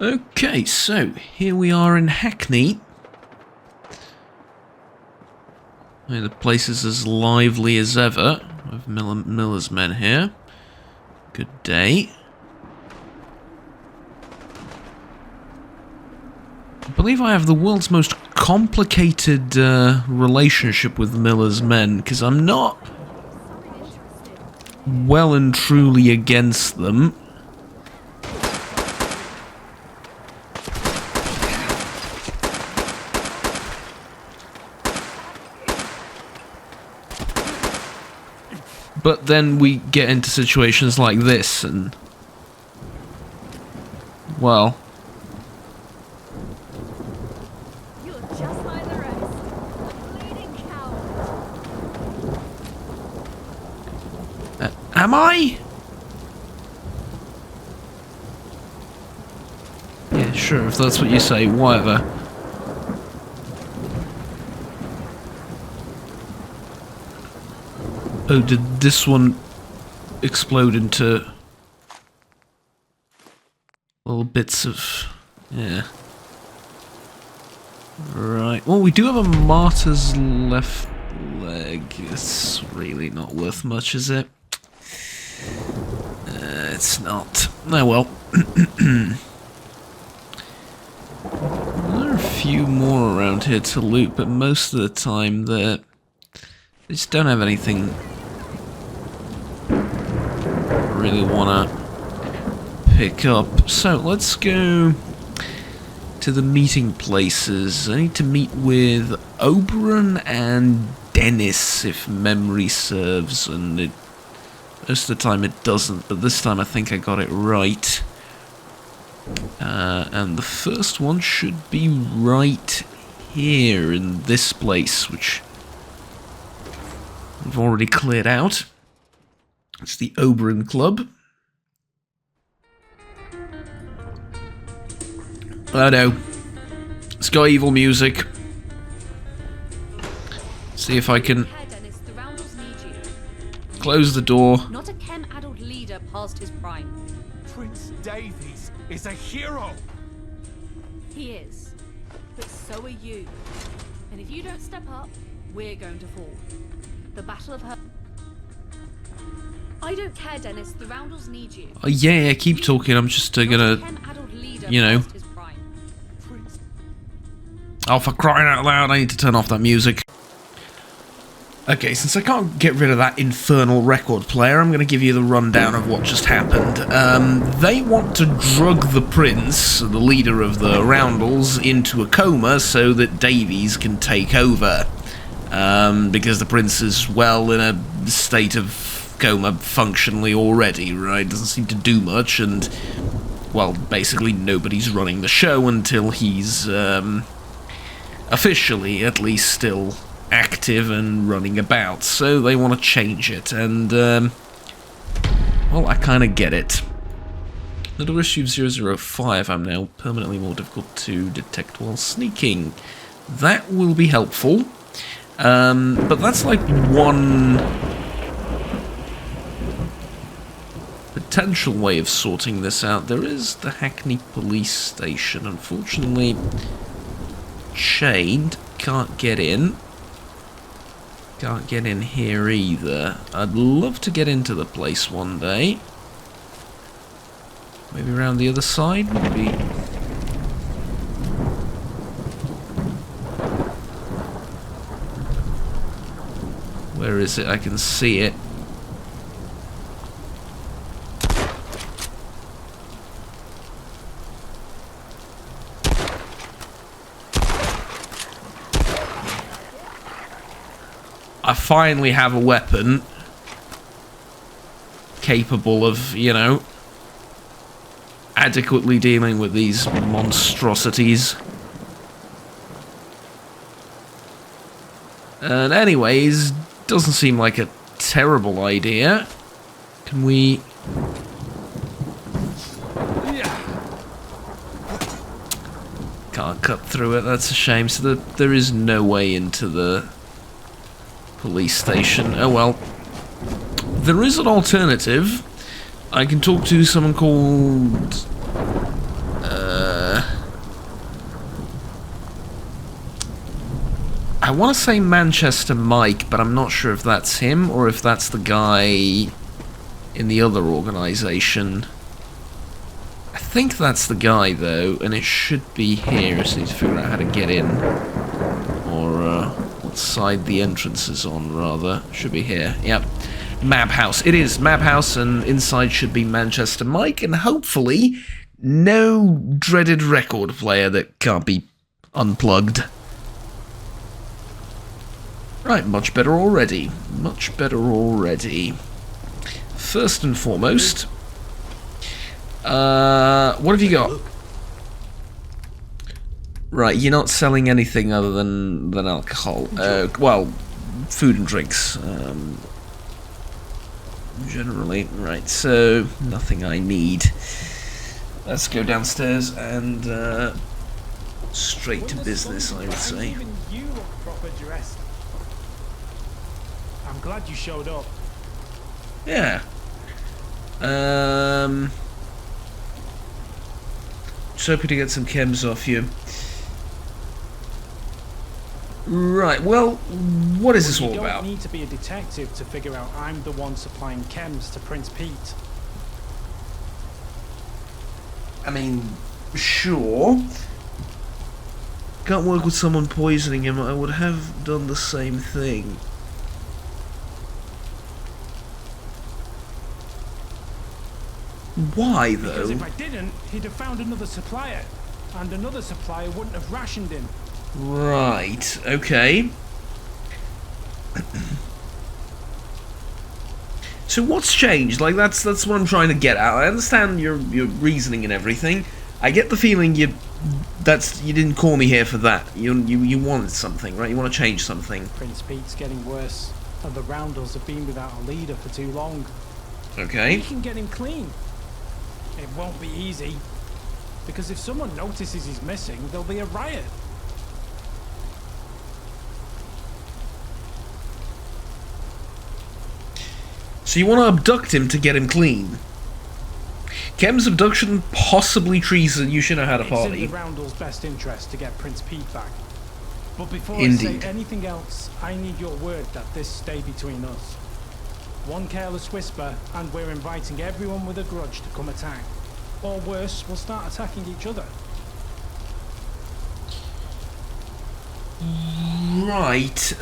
Okay, so here we are in Hackney. The place is as lively as ever, with Miller's men here. Good day. I believe I have the world's most complicated relationship with Miller's men, because I'm not well and truly against them. But then we get into situations like this, and well, You're just like the rest. A bleeding coward. am I? Yeah, sure, if that's what you say, whatever. Oh, did this one explode into little bits of... yeah. Right. Well, we do have a martyr's left leg. It's really not worth much, is it? It's not. Oh well. There are a few more around here to loot, but most of the time they just don't have anything I really want to pick up. So let's go to the meeting places. I need to meet with Oberon and Dennis, if memory serves, and most of the time it doesn't, but this time I think I got it right. And the first one should be right here in this place, which we've already cleared out. It's the Oberon Club. Oh no. It's got evil music. See if I can Dennis, the Roundels need you. close the door. Not a chem-addled leader past his prime. Prince Davies is a hero! He is. But so are you. And if you don't step up, we're going to fall. The Battle of Her... I don't care, Dennis. The Roundels need you. Oh, yeah, keep talking. I'm just gonna, you know. Oh, for crying out loud, I need to turn off that music. Okay, since I can't get rid of that infernal record player, I'm going to give you the rundown of what just happened. They want to drug the prince, the leader of the Roundels, into a coma so that Davies can take over. Because the prince is, well, in a state of coma functionally already, right? Doesn't seem to do much, and, well, basically nobody's running the show until he's, officially, at least, still active and running about, so they want to change it, and, well, I kind of get it. Little issue 005, I'm now permanently more difficult to detect while sneaking. That will be helpful, but that's like one potential way of sorting this out. There is the Hackney police station, unfortunately chained, can't get in. Can't get in here either. I'd love to get into the place one day. Maybe around the other side would be... Where is it? I can see it. I finally have a weapon capable of, you know, adequately dealing with these monstrosities. And anyways, doesn't seem like a terrible idea. Can we... Can't cut through it, that's a shame. So there is no way into the police station. Oh well. There is an alternative. I can talk to someone called I want to say Manchester Mike, but I'm not sure if that's him or if that's the guy in the other organisation. I think that's the guy, though, and it should be here. I just need to figure out how to get in. Or what side the entrance is on, rather. Should be here. Yep. Mab House. It is Mab House, and inside should be Manchester Mike, and hopefully no dreaded record player that can't be unplugged. Right, much better already. Much better already. First and foremost, what have you got? Right, you're not selling anything other than alcohol. Well, food and drinks. Generally, right, so nothing I need. Let's go downstairs and straight to business, I would say. Even you look proper dressed. I'm glad you showed up. Yeah. Just hoping to get some chems off you. Right, well, what is this all about? You don't need to be a detective to figure out I'm the one supplying chems to Prince Pete. I mean, sure. Can't work with someone poisoning him. I would have done the same thing. Why, though? Because if I didn't, he'd have found another supplier. And another supplier wouldn't have rationed him. Right, okay. So what's changed? Like, that's what I'm trying to get at. I understand your reasoning and everything. I get the feeling you didn't call me here for that. You wanted something, right? You want to change something. Prince Pete's getting worse, and the Roundels have been without a leader for too long. Okay. We can get him clean. It won't be easy, because if someone notices he's missing, there'll be a riot. So you want to abduct him to get him clean? Chem's abduction, possibly treason. You should know how to party. It's in the Roundel's best interest to get Prince Pete back. But before Indeed. I say anything else, I need your word that this stay between us. One careless whisper, and we're inviting everyone with a grudge to come attack. Or worse, we'll start attacking each other. Right,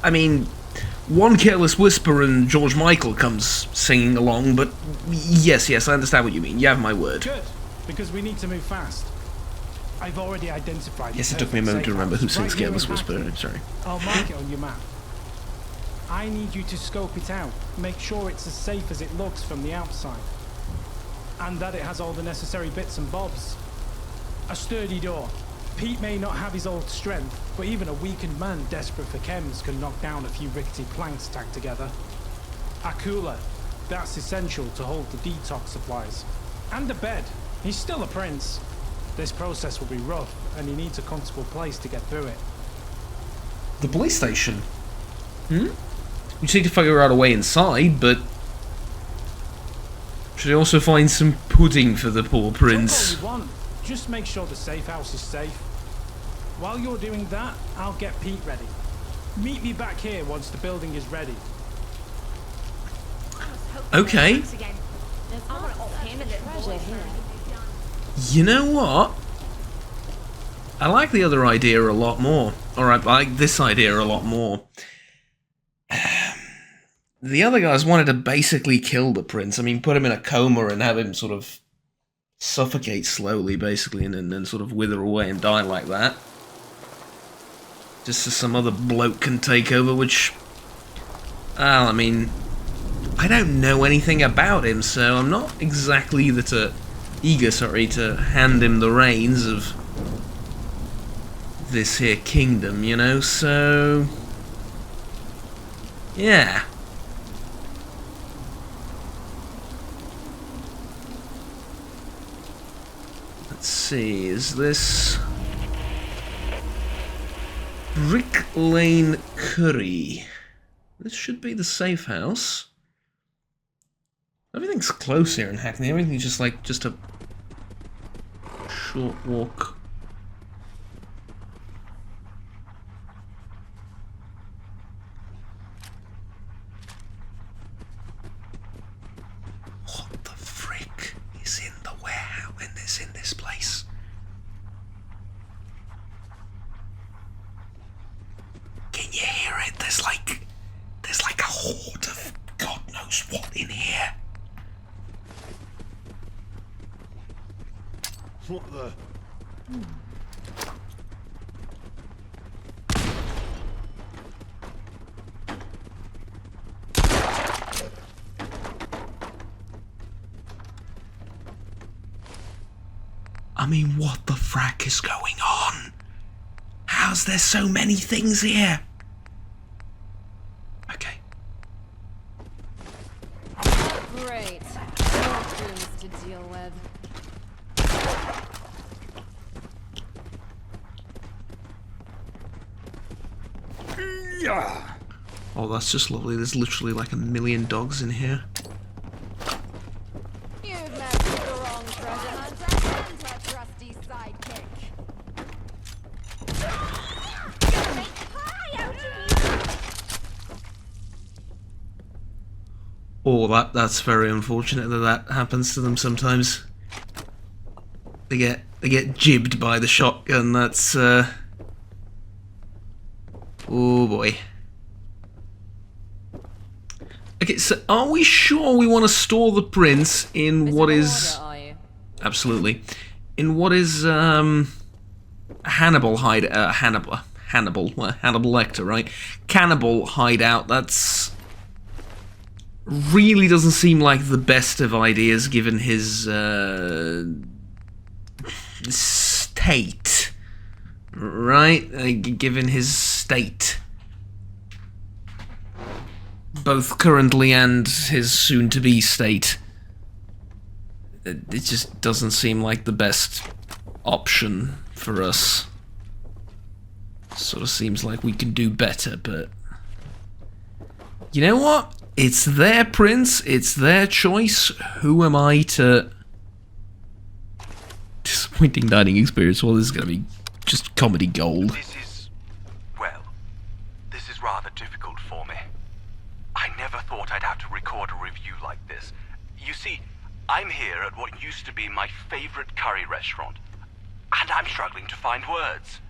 I mean, one careless whisper and George Michael comes singing along, but yes, I understand what you mean. You have my word. Good, because we need to move fast. I've already identified. Yes, it took me a moment to remember who sings Careless Whisper. I'm sorry. I'll mark it on your map. I need you to scope it out. Make sure it's as safe as it looks from the outside. And that it has all the necessary bits and bobs. A sturdy door. Pete may not have his old strength, but even a weakened man desperate for chems can knock down a few rickety planks tacked together. A cooler. That's essential to hold the detox supplies. And a bed. He's still a prince. This process will be rough, and he needs a comfortable place to get through it. The police station? We just need to figure out a way inside, but... should I also find some pudding for the poor prince? Jump all you want. Just make sure the safe house is safe. While you're doing that, I'll get Pete ready. Meet me back here once the building is ready. Okay. You know what? I like the other idea a lot more. Alright, I like this idea a lot more. The other guys wanted to basically kill the prince. I mean, put him in a coma and have him sort of suffocate slowly, basically, and then sort of wither away and die like that. Just so some other bloke can take over, which... well, I mean... I don't know anything about him, so I'm not exactly eager to hand him the reins of this here kingdom, you know, so... yeah. Let's see, is this... Brick Lane Curry. This should be the safe house. Everything's close here in Hackney. Everything's just like, just a short walk. What the frick is in the warehouse in this place? Can you hear it? There's like a horde of God knows what in here. What the? I mean, what the frack is going on? How's there so many things here? Okay. Great. More goons to deal with. Yeah. Oh, that's just lovely. There's literally like 1 million dogs in here. You've met with the wrong treasure hunter and her trusty sidekick. Gonna make pie out of you! Oh, that's very unfortunate that happens to them sometimes. They get jibbed by the shotgun. That's oh boy. Okay, so are we sure we want to store the prince in what is absolutely in what is Hannibal Lecter, right? Cannibal hideout. That's really doesn't seem like the best of ideas given his state, right? Given his state, both currently and his soon-to-be state. It just doesn't seem like the best option for us. Sort of seems like we can do better, but you know what? It's their prince, it's their choice. Who am I to... Disappointing dining experience. Well, this is going to be just comedy gold. This is rather difficult for me. I never thought I'd have to record a review like this. You see, I'm here at what used to be my favorite curry restaurant, and I'm struggling to find words.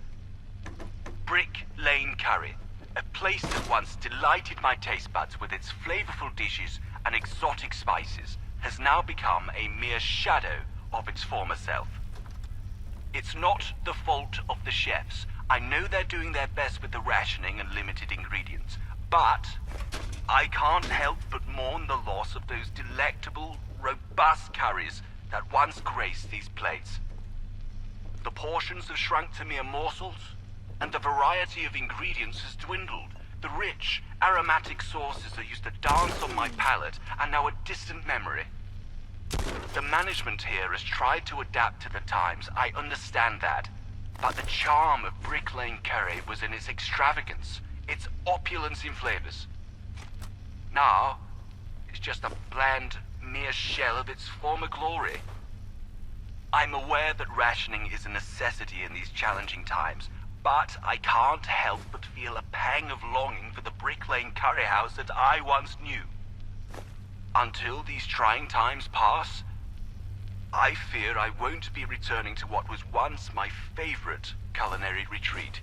Brick Lane Curry, a place that once delighted my taste buds with its flavorful dishes and exotic spices, has now become a mere shadow of its former self. It's not the fault of the chefs. I know they're doing their best with the rationing and limited ingredients, but I can't help but mourn the loss of those delectable, robust curries that once graced these plates. The portions have shrunk to mere morsels, and the variety of ingredients has dwindled. The rich, aromatic sauces that used to dance on my palate are now a distant memory. The management here has tried to adapt to the times, I understand that. But the charm of Brick Lane Curry was in its extravagance, its opulence in flavors. Now, it's just a bland, mere shell of its former glory. I'm aware that rationing is a necessity in these challenging times, but I can't help but feel a pang of longing for the Brick Lane Curry House that I once knew. Until these trying times pass, I fear I won't be returning to what was once my favorite culinary retreat.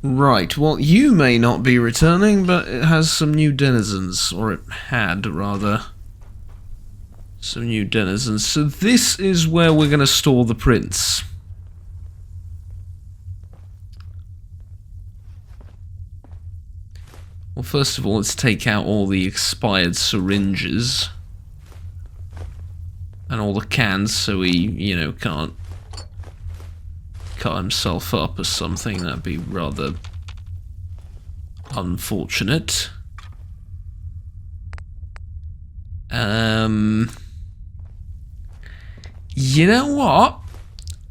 Right, well, you may not be returning, but it has some new denizens, or it had, rather. Some new denizens. So this is where we're going to store the prince. Well, first of all, let's take out all the expired syringes. And all the cans, so he, you know, can't cut himself up or something. That'd be rather unfortunate. You know what?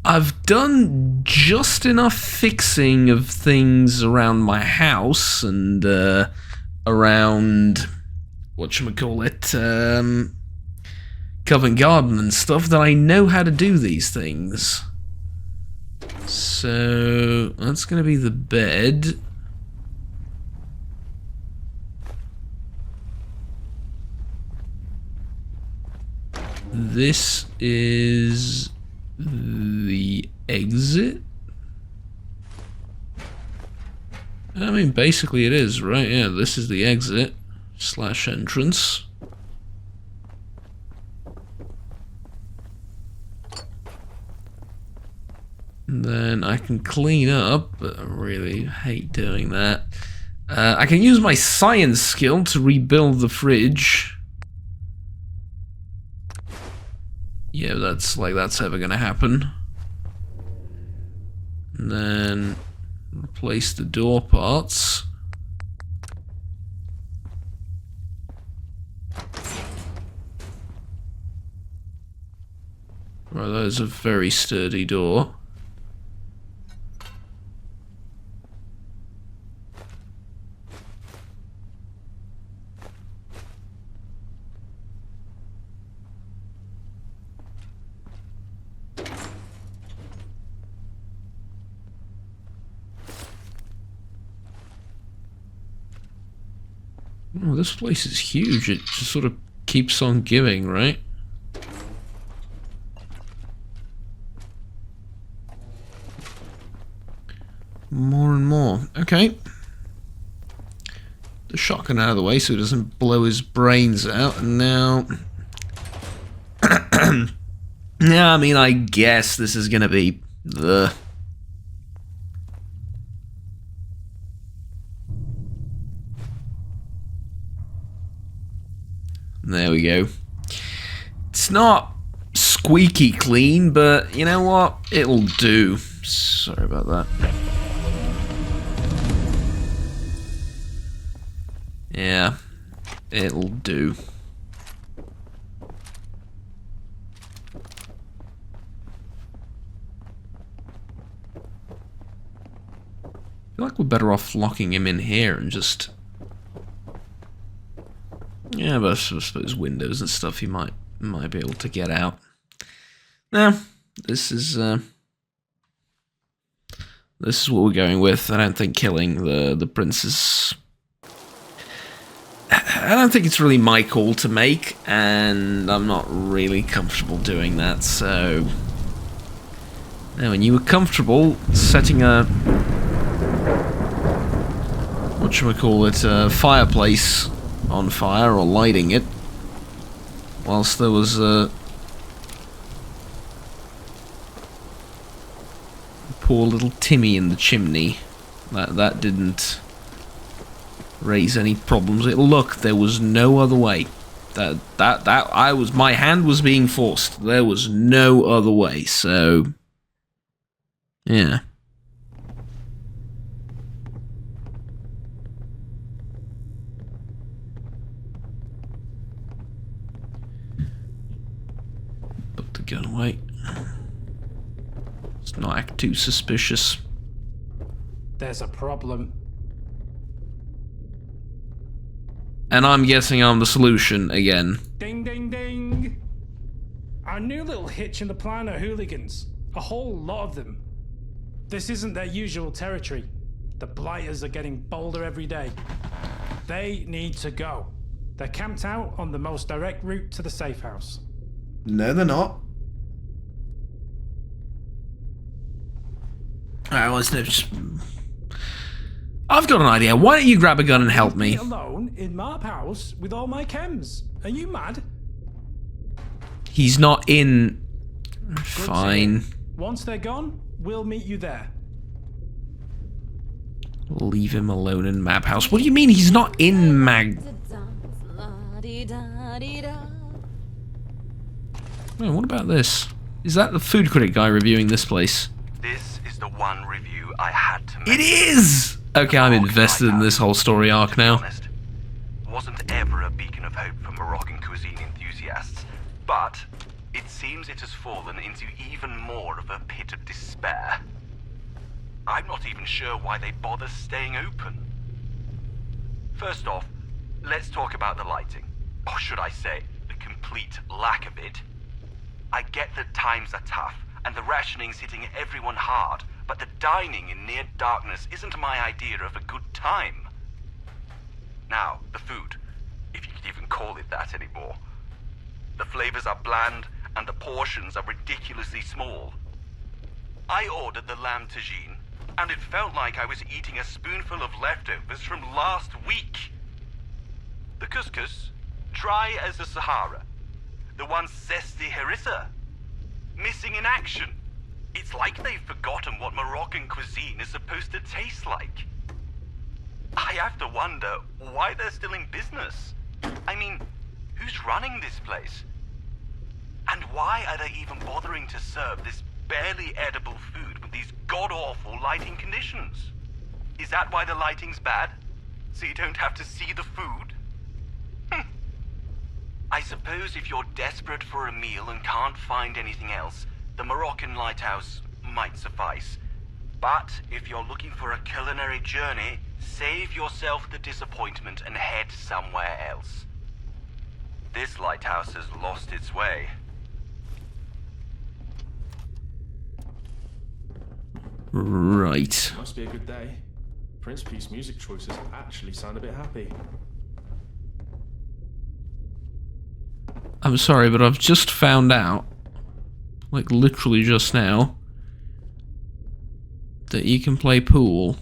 I've done just enough fixing of things around my house and around whatchamacallit, Covent Garden and stuff that I know how to do these things. So that's going to be the bed. This is the exit. I mean, basically it is, right? Yeah, this is the exit / entrance. And then I can clean up, but I really hate doing that. I can use my science skill to rebuild the fridge. Yeah, that's ever gonna happen. And then replace the door parts. Right, that is a very sturdy door. Oh, this place is huge. It just sort of keeps on giving, right? More and more. Okay. The shotgun out of the way so he doesn't blow his brains out. And now... yeah, I mean, I guess this is gonna be the... There we go. It's not squeaky clean, but you know what? It'll do. Sorry about that. Yeah, it'll do. I feel like we're better off locking him in here and just... Yeah, but I suppose windows and stuff he might be able to get out. No, this is what we're going with. I don't think killing the princess... I don't think it's really my call to make, and I'm not really comfortable doing that, so... Now, when you were comfortable setting a... a fireplace on fire, or lighting it, whilst there was poor little Timmy in the chimney. That didn't raise any problems. Look, there was no other way. My hand was being forced. There was no other way, so yeah. Put the gun away. Let's not act too suspicious. There's a problem. And I'm guessing I'm the solution again. Ding, ding, ding. Our new little hitch in the plan are hooligans. A whole lot of them. This isn't their usual territory. The Blighters are getting bolder every day. They need to go. They're camped out on the most direct route to the safe house. No, they're not. Alright, well, just... I've got an idea. Why don't you grab a gun and help me? Alone in Marp House with all my chems. Are you mad? He's not in... Good Fine. to hear. Once they're gone, we'll meet you there. Leave him alone in Map House. What do you mean he's not in Mag... Oh, what about this? Is that the food critic guy reviewing this place? This is the one review I had to make. It is! Okay, I'm invested in this whole story arc now. Honest, wasn't ever a beacon of hope for Moroccan cuisine enthusiasts, but it seems seems it has fallen into even more of a pit of despair. I'm not even sure why they bother staying open. First off, let's talk about the lighting. Or should I say, the complete lack of it. I get that times are tough, and the rationing's hitting everyone hard, but the dining in near darkness isn't my idea of a good time. Now, the food, if you could even call it that anymore. The flavors are bland, and the portions are ridiculously small. I ordered the lamb tagine, and it felt like I was eating a spoonful of leftovers from last week. The couscous, dry as the Sahara. The one zesty harissa, missing in action. It's like they've forgotten what Moroccan cuisine is supposed to taste like. I have to wonder why they're still in business. I mean, who's running this place? And why are they even bothering to serve this barely edible food with these god-awful lighting conditions? Is that why the lighting's bad? So you don't have to see the food? I suppose if you're desperate for a meal and can't find anything else, the Moroccan lighthouse might suffice. But if you're looking for a culinary journey, save yourself the disappointment and head somewhere else. This lighthouse has lost its way. Right. Must be a good day. Prince Peace music choices actually sound a bit happy. I'm sorry, but I've just found out, like literally just now, that you can play pool.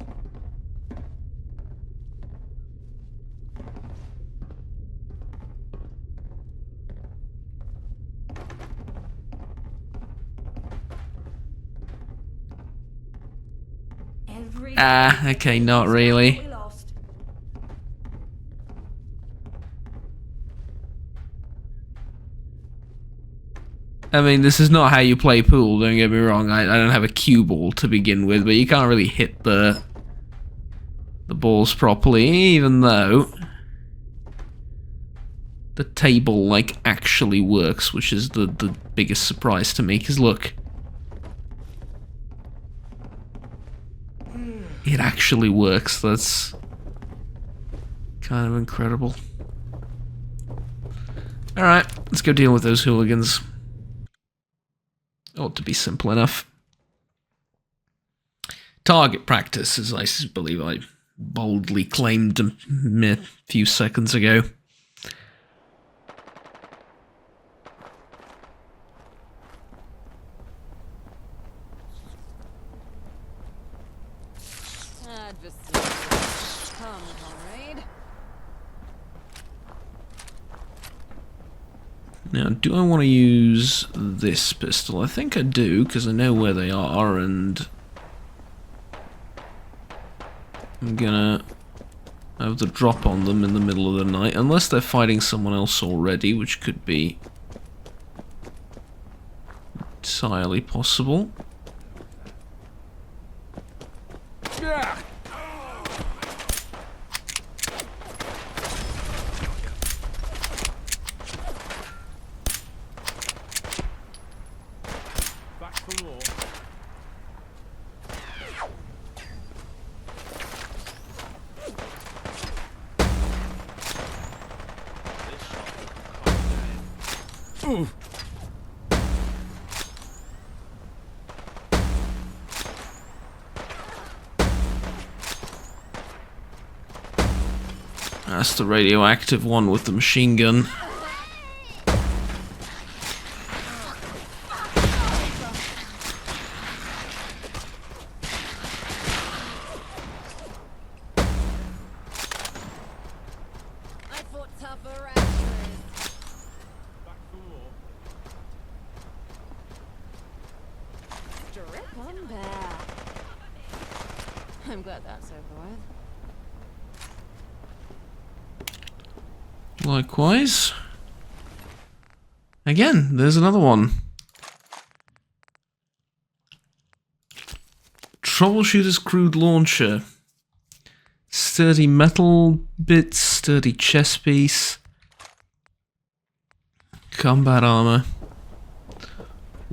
Okay, not really. I mean, this is not how you play pool, don't get me wrong. I don't have a cue ball to begin with, but you can't really hit the balls properly, even though the table, like, actually works, which is the biggest surprise to me, because look. It actually works, that's kind of incredible. Alright, let's go deal with those hooligans. Ought to be simple enough. Target practice, as I believe I boldly claimed a few seconds ago. Now, do I want to use this pistol? I think I do, because I know where they are, and I'm gonna have the drop on them in the middle of the night, unless they're fighting someone else already, which could be entirely possible. Yeah. Back for more. That's the radioactive one with the machine gun. I fought tougher actors. Back for more. Strip 'em back. I'm glad that's over with. Likewise. Again, there's another one. Troubleshooter's crude launcher. Sturdy metal bits, sturdy chest piece. Combat armor.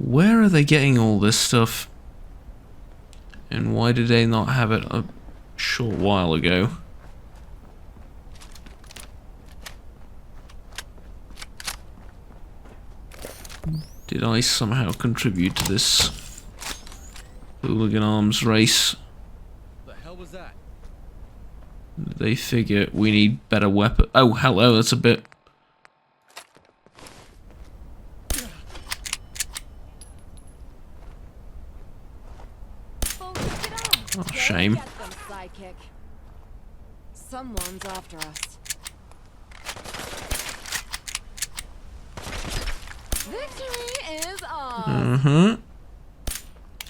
Where are they getting all this stuff? And why did they not have it a short while ago? Did I somehow contribute to this hooligan arms race? The hell was that? Did they figure we need better weapon? Oh, hello, that's a bit... Oh, shame. Get them, sidekick. Someone's after us. Victory is ours.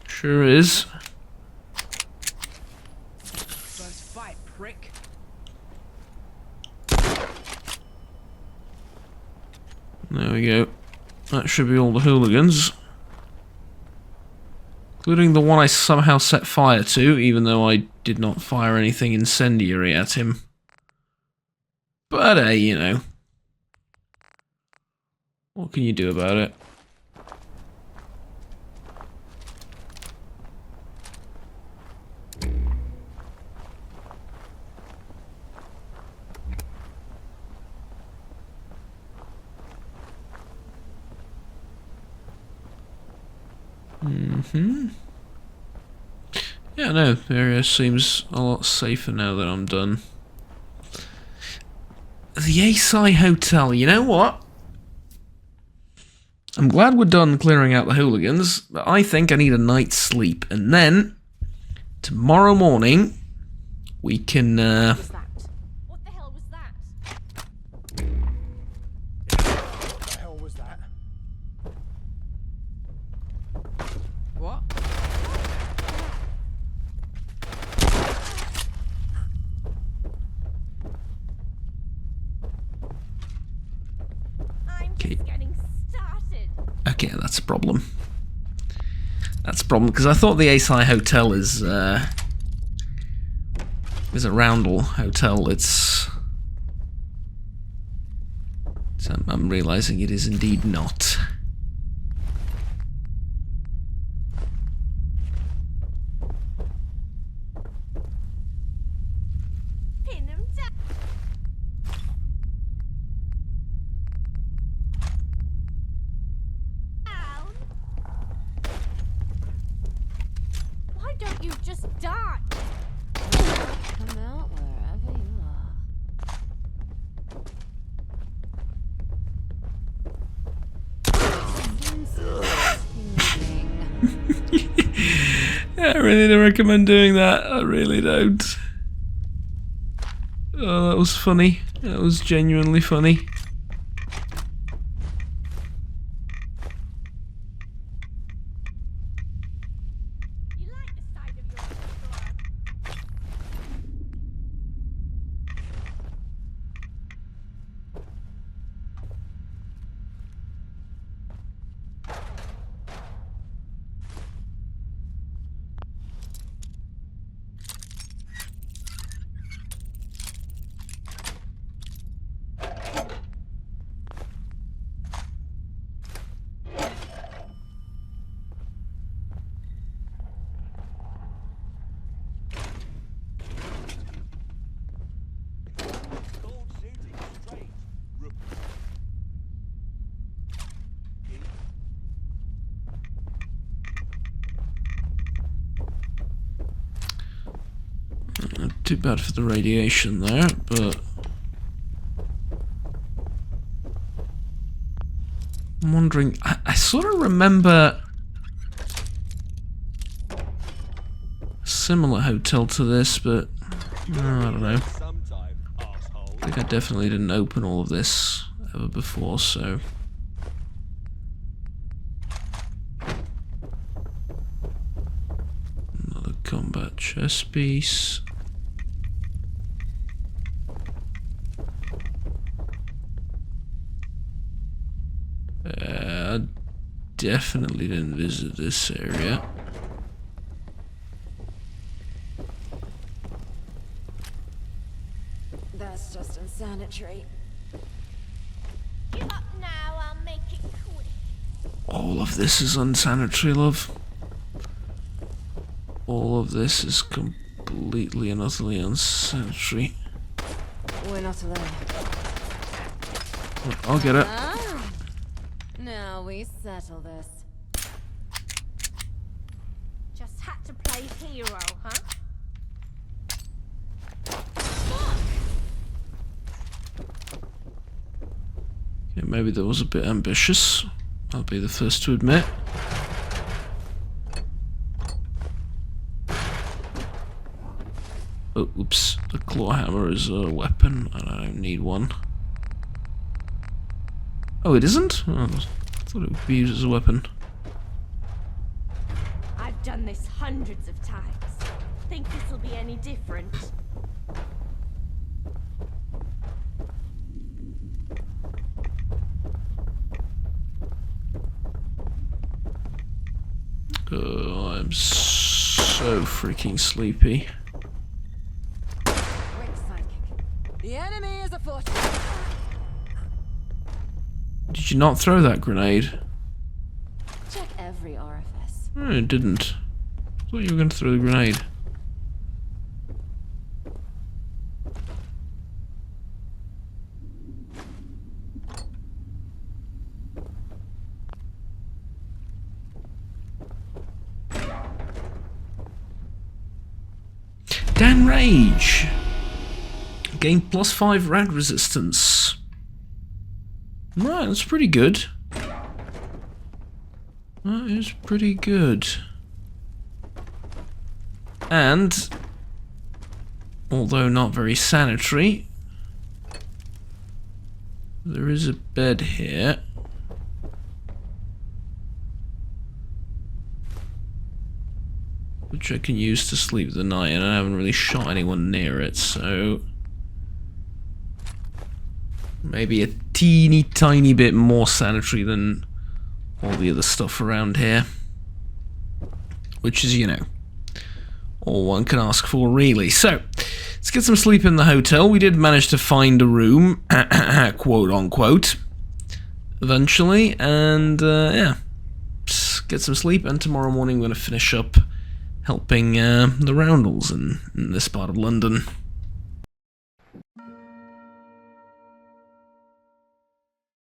Sure is. First fight, prick. There we go. That should be all the hooligans. Including the one I somehow set fire to, even though I did not fire anything incendiary at him. But hey, you know. What can you do about it? Yeah, no, the area seems a lot safer now that I'm done. The Asai Hotel, you know what? I'm glad we're done clearing out the hooligans, but I think I need a night's sleep. And then, tomorrow morning, we can, What the hell was that? What the hell was that? What? I'm just getting started. Okay, that's a problem. That's a problem, because I thought the Asai Hotel is a Roundel Hotel. I'm realizing it is indeed not. Pin him down. Why don't you just die? Come out wherever you are. I really don't recommend doing that. I really don't. Oh, that was funny. That was genuinely funny. You like the side of your restaurant? Not too bad for the radiation there, but I'm wondering. I sort of remember a similar hotel to this, but I don't know. I think I definitely didn't open all of this ever before, so. Another combat chess piece. I definitely didn't visit this area. That's just insanitary. Give up now, I'll make it quick. All of this is unsanitary, love. All of this is completely and utterly unsanitary. We're not alone. I'll get it. Ah, now we settle this. Just had to play hero, huh? Yeah, maybe that was a bit ambitious. I'll be the first to admit. Oh, oops. The claw hammer is a weapon, and I don't need one. Oh, it isn't? Oh, I thought it would be used as a weapon. I've done this hundreds of times. Think this'll be any different? Oh, I'm so freaking sleepy. Quick sidekick. The enemy is afoot. Did you not throw that grenade? Check every orifice. No, it didn't. I thought you were going to throw the grenade. Dan Rage! Gain +5 rad resistance. Right, that's pretty good. That is pretty good. And, although not very sanitary, there is a bed here. Which I can use to sleep the night, and I haven't really shot anyone near it, so maybe a teeny tiny bit more sanitary than all the other stuff around here. Which is, you know, all one can ask for, really. So, let's get some sleep in the hotel. We did manage to find a room, quote unquote, eventually, and yeah, just get some sleep, and tomorrow morning we're going to finish up helping the Roundels in this part of London.